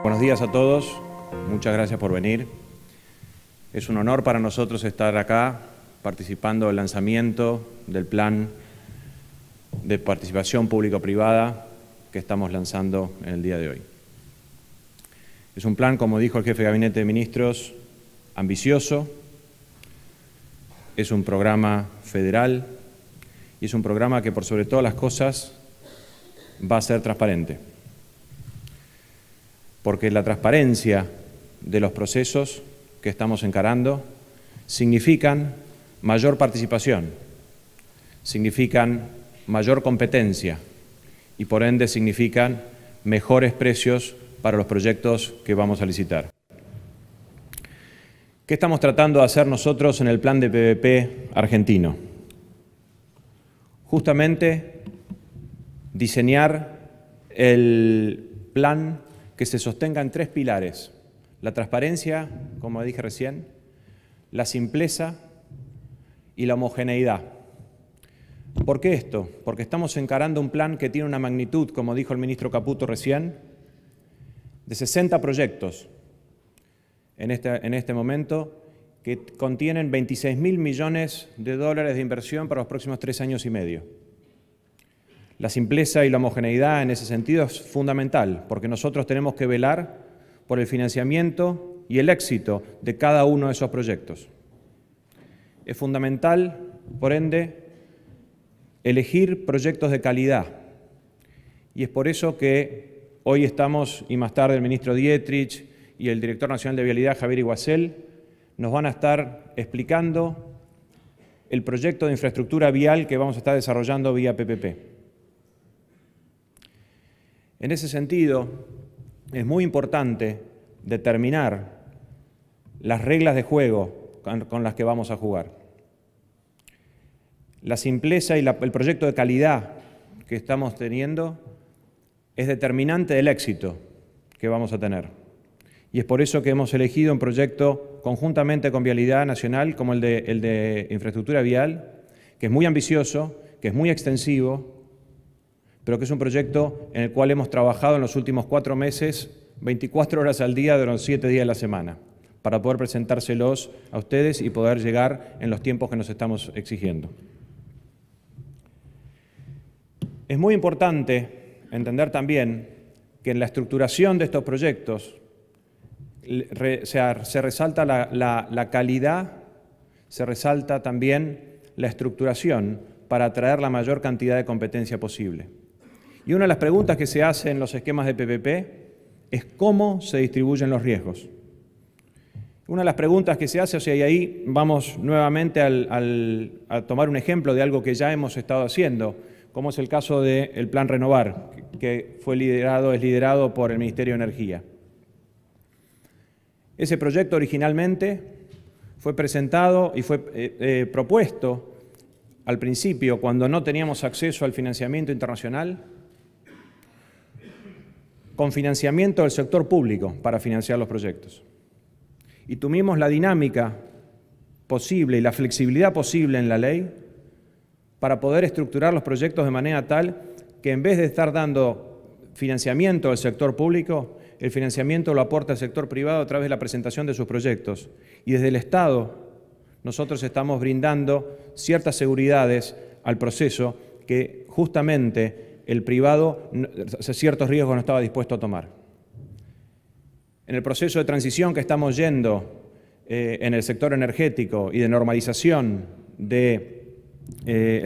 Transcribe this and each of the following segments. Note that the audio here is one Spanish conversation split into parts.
Buenos días a todos, muchas gracias por venir. Es un honor para nosotros estar acá participando del lanzamiento del plan de participación público-privada que estamos lanzando en el día de hoy. Es un plan, como dijo el jefe de Gabinete de Ministros, ambicioso, es un programa federal y es un programa que por sobre todas las cosas va a ser transparente. Porque la transparencia de los procesos que estamos encarando significan mayor participación, significan mayor competencia y por ende significan mejores precios para los proyectos que vamos a licitar. ¿Qué estamos tratando de hacer nosotros en el plan de PPP argentino? Justamente diseñar el plan que se sostenga en tres pilares: la transparencia, como dije recién, la simpleza y la homogeneidad. ¿Por qué esto? Porque estamos encarando un plan que tiene una magnitud, como dijo el ministro Caputo recién, de 60 proyectos en este momento, que contienen 26.000 millones de dólares de inversión para los próximos 3 años y medio. La simpleza y la homogeneidad en ese sentido es fundamental, porque nosotros tenemos que velar por el financiamiento y el éxito de cada uno de esos proyectos. Es fundamental, por ende, elegir proyectos de calidad. Y es por eso que hoy estamos, y más tarde el ministro Dietrich y el director nacional de Vialidad, Javier Iguacel, nos van a estar explicando el proyecto de infraestructura vial que vamos a estar desarrollando vía PPP. En ese sentido, es muy importante determinar las reglas de juego con las que vamos a jugar. La simpleza y el proyecto de calidad que estamos teniendo es determinante del éxito que vamos a tener. Y es por eso que hemos elegido un proyecto conjuntamente con Vialidad Nacional, como el de infraestructura vial, que es muy ambicioso, que es muy extensivo, pero que es un proyecto en el cual hemos trabajado en los últimos 4 meses, 24 horas al día, durante 7 días a la semana, para poder presentárselos a ustedes y poder llegar en los tiempos que nos estamos exigiendo. Es muy importante entender también que en la estructuración de estos proyectos se resalta la calidad, se resalta también la estructuración para atraer la mayor cantidad de competencia posible. Y una de las preguntas que se hace en los esquemas de PPP es cómo se distribuyen los riesgos. Una de las preguntas que se hace, y ahí vamos nuevamente a tomar un ejemplo de algo que ya hemos estado haciendo, como es el caso del Plan Renovar, que es liderado por el Ministerio de Energía. Ese proyecto originalmente fue presentado y fue propuesto al principio, cuando no teníamos acceso al financiamiento internacional, con financiamiento del sector público para financiar los proyectos. Y tuvimos la dinámica posible y la flexibilidad posible en la ley para poder estructurar los proyectos de manera tal que en vez de estar dando financiamiento al sector público, el financiamiento lo aporta el sector privado a través de la presentación de sus proyectos. Y desde el Estado nosotros estamos brindando ciertas seguridades al proceso que justamente el privado ciertos riesgos no estaba dispuesto a tomar. En el proceso de transición que estamos yendo en el sector energético y de normalización del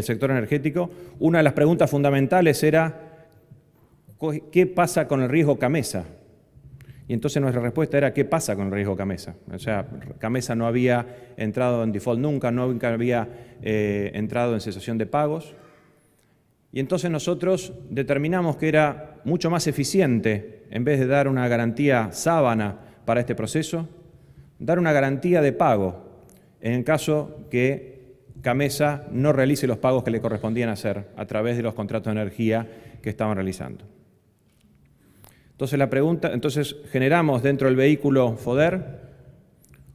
sector energético, una de las preguntas fundamentales era ¿qué pasa con el riesgo Camesa? Y entonces nuestra respuesta era ¿qué pasa con el riesgo Camesa? O sea, Camesa no había entrado en default nunca había entrado en cesación de pagos. Y entonces nosotros determinamos que era mucho más eficiente, en vez de dar una garantía sábana para este proceso, dar una garantía de pago en el caso que Camesa no realice los pagos que le correspondían hacer a través de los contratos de energía que estaban realizando. Entonces generamos dentro del vehículo FODER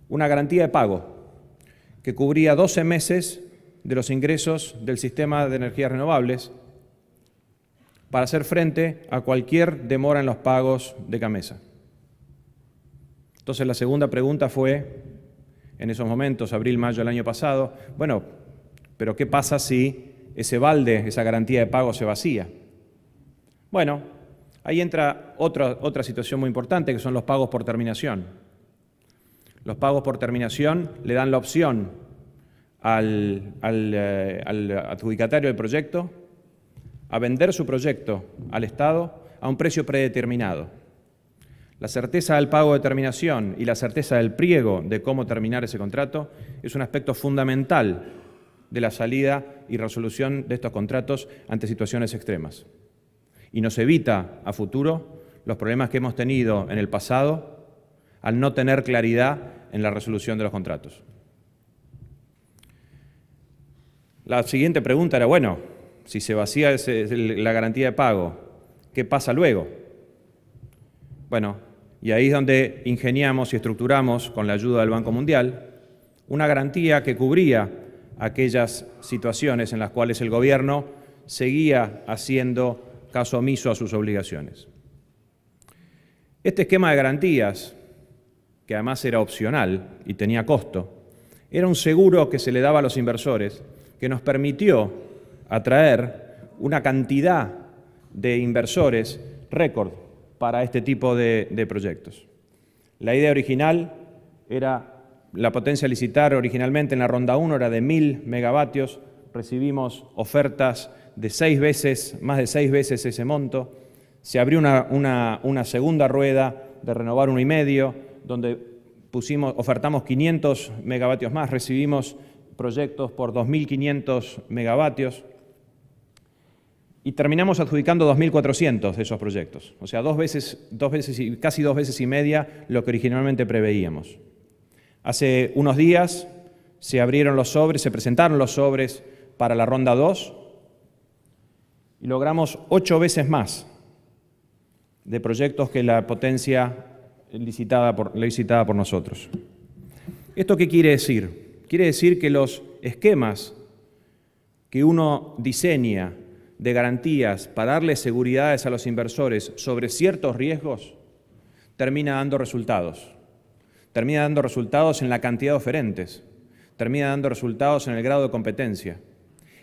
una garantía de pago que cubría 12 meses de los ingresos del sistema de energías renovables para hacer frente a cualquier demora en los pagos de Camesa. Entonces la segunda pregunta fue, en esos momentos, abril, mayo del año pasado, bueno, pero ¿qué pasa si ese balde, esa garantía de pago se vacía? Bueno, ahí entra otra situación muy importante, que son los pagos por terminación. Los pagos por terminación le dan la opción al adjudicatario del proyecto a vender su proyecto al Estado a un precio predeterminado. La certeza del pago de terminación y la certeza del pliego de cómo terminar ese contrato es un aspecto fundamental de la salida y resolución de estos contratos ante situaciones extremas. Y nos evita a futuro los problemas que hemos tenido en el pasado al no tener claridad en la resolución de los contratos. La siguiente pregunta era, bueno, si se vacía la garantía de pago, ¿qué pasa luego? Bueno, y ahí es donde ingeniamos y estructuramos, con la ayuda del Banco Mundial, una garantía que cubría aquellas situaciones en las cuales el gobierno seguía haciendo caso omiso a sus obligaciones. Este esquema de garantías, que además era opcional y tenía costo, era un seguro que se le daba a los inversores que nos permitió atraer una cantidad de inversores récord para este tipo de proyectos. La idea original era, la potencia a licitar originalmente en la ronda 1 era de 1000 megavatios, recibimos ofertas de más de 6 veces ese monto, se abrió una segunda rueda de renovar 1,5, donde ofertamos 500 megavatios más, recibimos proyectos por 2.500 megavatios, y terminamos adjudicando 2.400 de esos proyectos, o sea, casi dos veces y media lo que originalmente preveíamos. Hace unos días se presentaron los sobres para la ronda 2 y logramos 8 veces más de proyectos que la potencia licitada por nosotros. ¿Esto qué quiere decir? Quiere decir que los esquemas que uno diseña de garantías para darle seguridades a los inversores sobre ciertos riesgos, termina dando resultados. Termina dando resultados en la cantidad de oferentes, termina dando resultados en el grado de competencia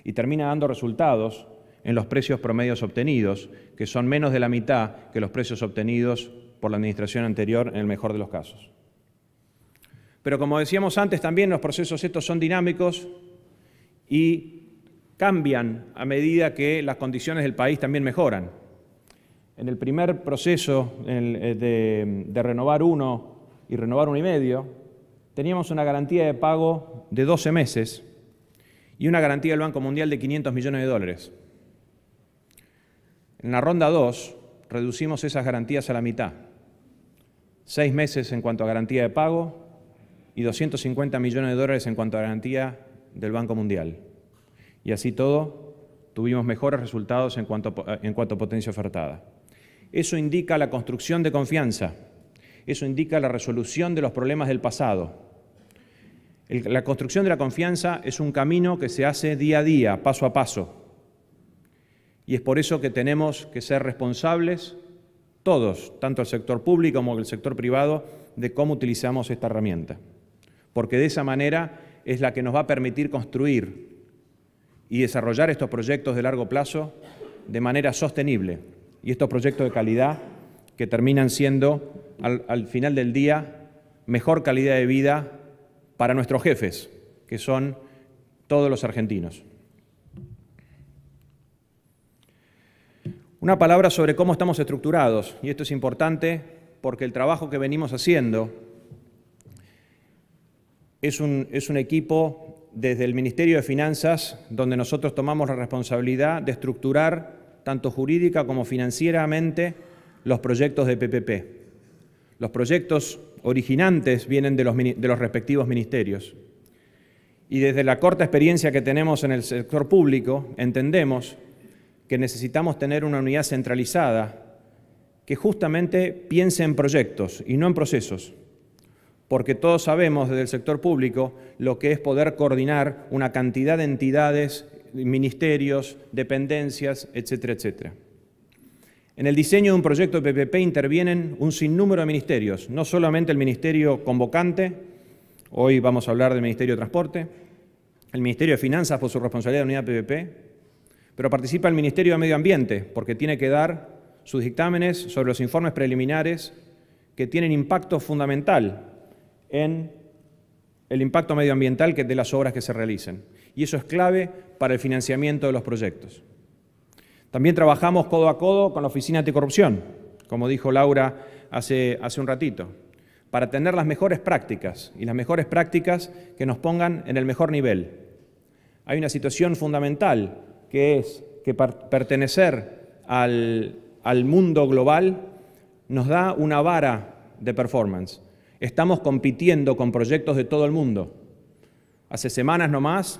y termina dando resultados en los precios promedios obtenidos, que son menos de la mitad que los precios obtenidos por la administración anterior en el mejor de los casos. Pero como decíamos antes, también los procesos estos son dinámicos y cambian a medida que las condiciones del país también mejoran. En el primer proceso de renovar 1 y renovar 1,5, teníamos una garantía de pago de 12 meses y una garantía del Banco Mundial de $500 millones. En la ronda 2 reducimos esas garantías a la mitad, 6 meses en cuanto a garantía de pago y $250 millones en cuanto a garantía del Banco Mundial. Y así todo, tuvimos mejores resultados en cuanto a potencia ofertada. Eso indica la construcción de confianza, eso indica la resolución de los problemas del pasado. La construcción de la confianza es un camino que se hace día a día, paso a paso. Y es por eso que tenemos que ser responsables todos, tanto el sector público como el sector privado, de cómo utilizamos esta herramienta. Porque de esa manera es la que nos va a permitir construir y desarrollar estos proyectos de largo plazo de manera sostenible. Y estos proyectos de calidad que terminan siendo, al final del día, mejor calidad de vida para nuestros jefes, que son todos los argentinos. Una palabra sobre cómo estamos estructurados, y esto es importante porque el trabajo que venimos haciendo es un equipo desde el Ministerio de Finanzas, donde nosotros tomamos la responsabilidad de estructurar, tanto jurídica como financieramente, los proyectos de PPP. Los proyectos originantes vienen de los respectivos ministerios. Y desde la corta experiencia que tenemos en el sector público, entendemos que necesitamos tener una unidad centralizada que justamente piense en proyectos y no en procesos. Porque todos sabemos desde el sector público lo que es poder coordinar una cantidad de entidades, ministerios, dependencias, etcétera, etcétera. En el diseño de un proyecto de PPP intervienen un sinnúmero de ministerios, no solamente el ministerio convocante, hoy vamos a hablar del Ministerio de Transporte, el Ministerio de Finanzas por su responsabilidad de unidad PPP, pero participa el Ministerio de Medio Ambiente porque tiene que dar sus dictámenes sobre los informes preliminares que tienen impacto fundamental en el impacto medioambiental de las obras que se realicen. Y eso es clave para el financiamiento de los proyectos. También trabajamos codo a codo con la Oficina Anticorrupción, como dijo Laura hace un ratito, para tener las mejores prácticas y las mejores prácticas que nos pongan en el mejor nivel. Hay una situación fundamental que es que pertenecer al mundo global nos da una vara de performance. Estamos compitiendo con proyectos de todo el mundo. Hace semanas nomás,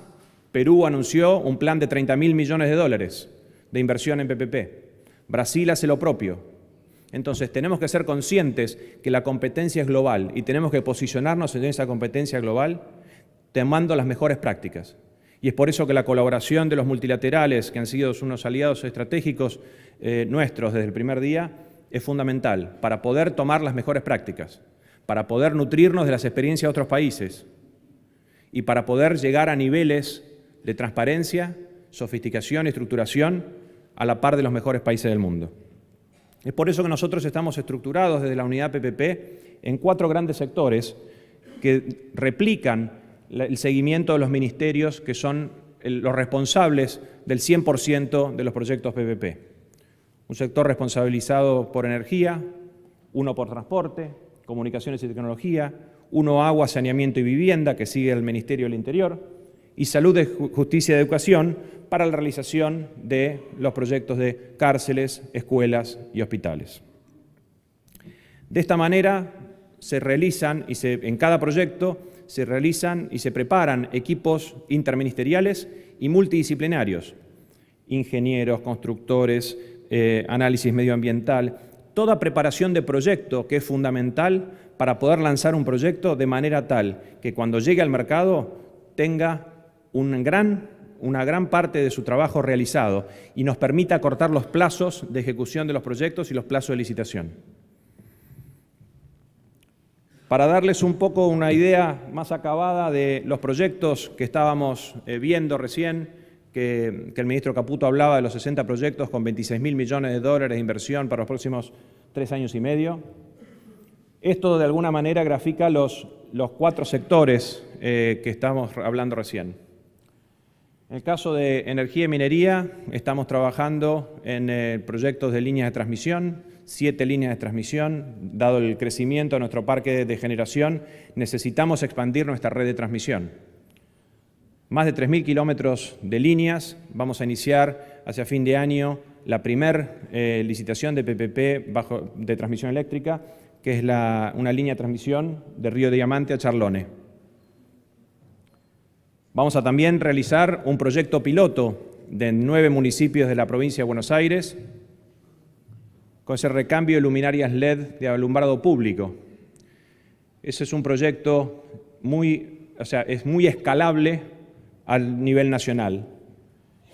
Perú anunció un plan de 30.000 millones de dólares de inversión en PPP. Brasil hace lo propio. Entonces, tenemos que ser conscientes que la competencia es global y tenemos que posicionarnos en esa competencia global tomando las mejores prácticas. Y es por eso que la colaboración de los multilaterales, que han sido unos aliados estratégicos nuestros desde el primer día, es fundamental para poder tomar las mejores prácticas, para poder nutrirnos de las experiencias de otros países y para poder llegar a niveles de transparencia, sofisticación y estructuración a la par de los mejores países del mundo. Es por eso que nosotros estamos estructurados desde la unidad PPP en 4 grandes sectores que replican el seguimiento de los ministerios que son los responsables del 100% de los proyectos PPP. Un sector responsabilizado por energía, uno por transporte, comunicaciones y tecnología, uno agua, saneamiento y vivienda, que sigue el Ministerio del Interior, y salud, justicia y educación para la realización de los proyectos de cárceles, escuelas y hospitales. De esta manera se realizan en cada proyecto se realizan y se preparan equipos interministeriales y multidisciplinarios, ingenieros, constructores, análisis medioambiental, toda preparación de proyecto que es fundamental para poder lanzar un proyecto de manera tal que cuando llegue al mercado tenga una gran parte de su trabajo realizado y nos permita acortar los plazos de ejecución de los proyectos y los plazos de licitación. Para darles un poco una idea más acabada de los proyectos que estábamos viendo recién, que el ministro Caputo hablaba de los 60 proyectos con 26.000 millones de dólares de inversión para los próximos 3 años y medio. Esto de alguna manera grafica los 4 sectores que estamos hablando recién. En el caso de energía y minería, estamos trabajando en proyectos de líneas de transmisión, 7 líneas de transmisión. Dado el crecimiento de nuestro parque de generación, necesitamos expandir nuestra red de transmisión. Más de 3.000 kilómetros de líneas. Vamos a iniciar hacia fin de año la primera licitación de PPP de transmisión eléctrica, que es una línea de transmisión de Río Diamante a Charlone. Vamos a también realizar un proyecto piloto de 9 municipios de la provincia de Buenos Aires con ese recambio de luminarias LED de alumbrado público. Ese es un proyecto es muy escalable al nivel nacional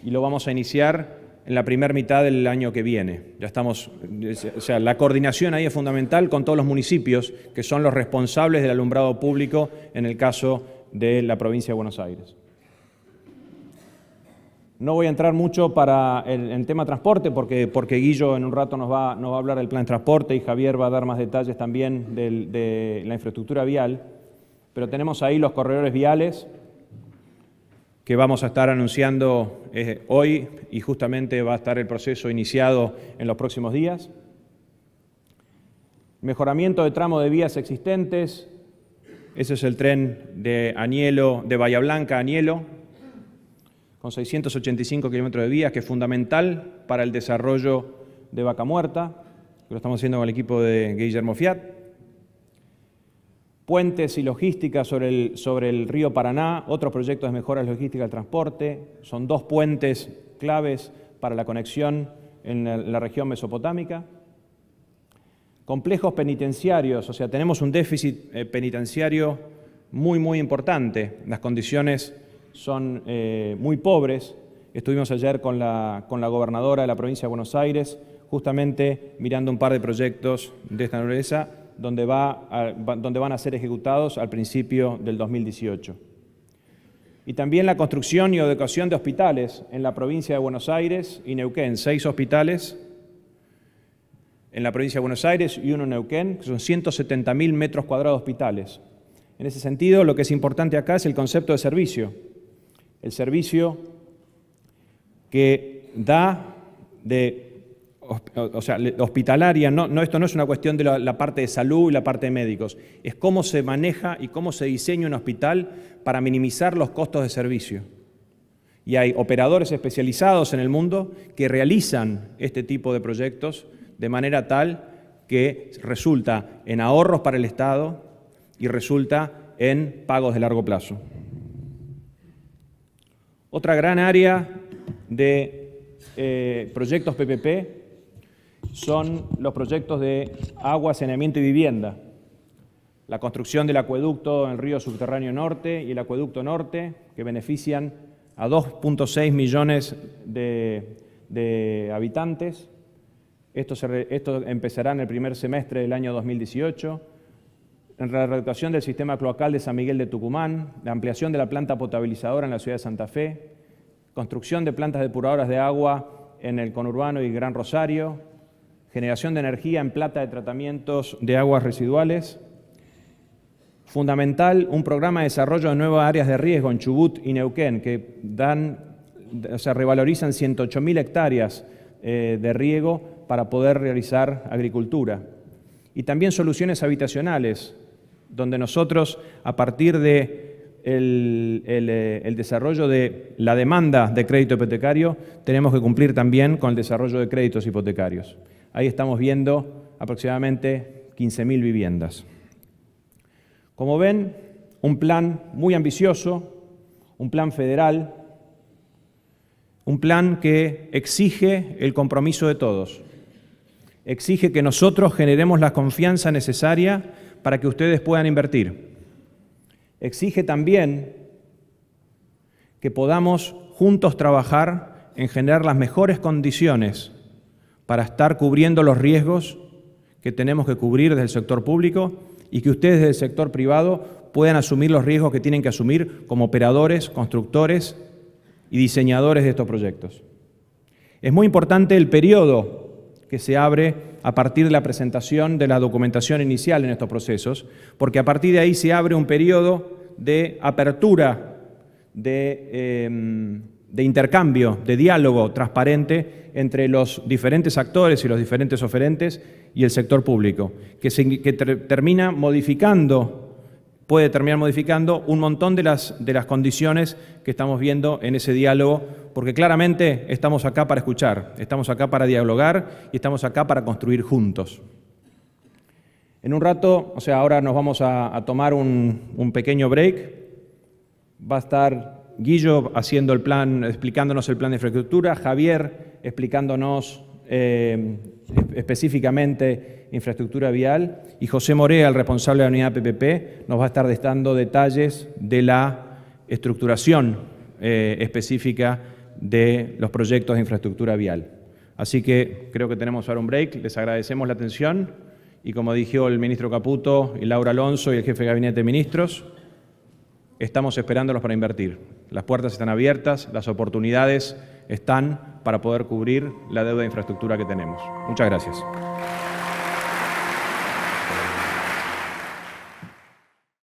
y lo vamos a iniciar en la primera mitad del año que viene. La coordinación ahí es fundamental con todos los municipios que son los responsables del alumbrado público en el caso de la provincia de Buenos Aires. No voy a entrar mucho en tema transporte porque Guillo en un rato nos va a hablar del plan de transporte y Javier va a dar más detalles también de la infraestructura vial, pero tenemos ahí los corredores viales que vamos a estar anunciando hoy y justamente va a estar el proceso iniciado en los próximos días. Mejoramiento de tramo de vías existentes. Ese es el tren de Bahía Blanca a Añelo, con 685 kilómetros de vías, que es fundamental para el desarrollo de Vaca Muerta, que lo estamos haciendo con el equipo de Guillermo Fiat. Puentes y logística sobre el río Paraná, otro proyecto de mejora logística del transporte. Son 2 puentes claves para la conexión en la región mesopotámica. Complejos penitenciarios, o sea, tenemos un déficit penitenciario muy importante. Las condiciones son muy pobres. Estuvimos ayer con la gobernadora de la provincia de Buenos Aires, justamente mirando un par de proyectos de esta naturaleza donde van a ser ejecutados al principio del 2018. Y también la construcción y adecuación de hospitales en la provincia de Buenos Aires y Neuquén, 6 hospitales en la provincia de Buenos Aires y 1 en Neuquén, que son 170.000 metros cuadrados de hospitales. En ese sentido, lo que es importante acá es el concepto de servicio. El servicio que da hospitalaria, esto no es una cuestión de la parte de salud y la parte de médicos, es cómo se maneja y cómo se diseña un hospital para minimizar los costos de servicio. Y hay operadores especializados en el mundo que realizan este tipo de proyectos de manera tal que resulta en ahorros para el Estado y resulta en pagos de largo plazo. Otra gran área de proyectos PPP son los proyectos de agua, saneamiento y vivienda. La construcción del acueducto en el río subterráneo norte y el acueducto norte, que benefician a 2.6 millones de habitantes. Esto empezará en el primer semestre del año 2018. En la readaptación del sistema cloacal de San Miguel de Tucumán, la ampliación de la planta potabilizadora en la ciudad de Santa Fe, construcción de plantas depuradoras de agua en el conurbano y Gran Rosario, generación de energía en planta de tratamientos de aguas residuales. Fundamental, un programa de desarrollo de nuevas áreas de riesgo en Chubut y Neuquén, que revalorizan 108.000 hectáreas de riego para poder realizar agricultura. Y también soluciones habitacionales, donde nosotros, a partir de el desarrollo de la demanda de crédito hipotecario, tenemos que cumplir también con el desarrollo de créditos hipotecarios. Ahí estamos viendo aproximadamente 15.000 viviendas. Como ven, un plan muy ambicioso, un plan federal, un plan que exige el compromiso de todos. Exige que nosotros generemos la confianza necesaria para que ustedes puedan invertir. Exige también que podamos juntos trabajar en generar las mejores condiciones para estar cubriendo los riesgos que tenemos que cubrir desde el sector público y que ustedes desde el sector privado puedan asumir los riesgos que tienen que asumir como operadores, constructores y diseñadores de estos proyectos. Es muy importante el periodo que se abre a partir de la presentación de la documentación inicial en estos procesos, porque a partir de ahí se abre un periodo de apertura, de intercambio, de diálogo transparente entre los diferentes actores y los diferentes oferentes y el sector público, que puede terminar modificando un montón de las condiciones que estamos viendo en ese diálogo, porque claramente estamos acá para escuchar, estamos acá para dialogar y estamos acá para construir juntos. En un rato, ahora nos vamos a tomar un pequeño break. Va a estar Guillo haciendo el plan, explicándonos el plan de infraestructura, Javier explicándonos específicamente infraestructura vial y José Morea, el responsable de la unidad PPP, nos va a estar dando detalles de la estructuración específica de los proyectos de infraestructura vial. Así que creo que tenemos ahora un break, les agradecemos la atención y como dijo el ministro Caputo y Laura Alonso y el jefe de gabinete de ministros, estamos esperándolos para invertir. Las puertas están abiertas, las oportunidades están para poder cubrir la deuda de infraestructura que tenemos. Muchas gracias.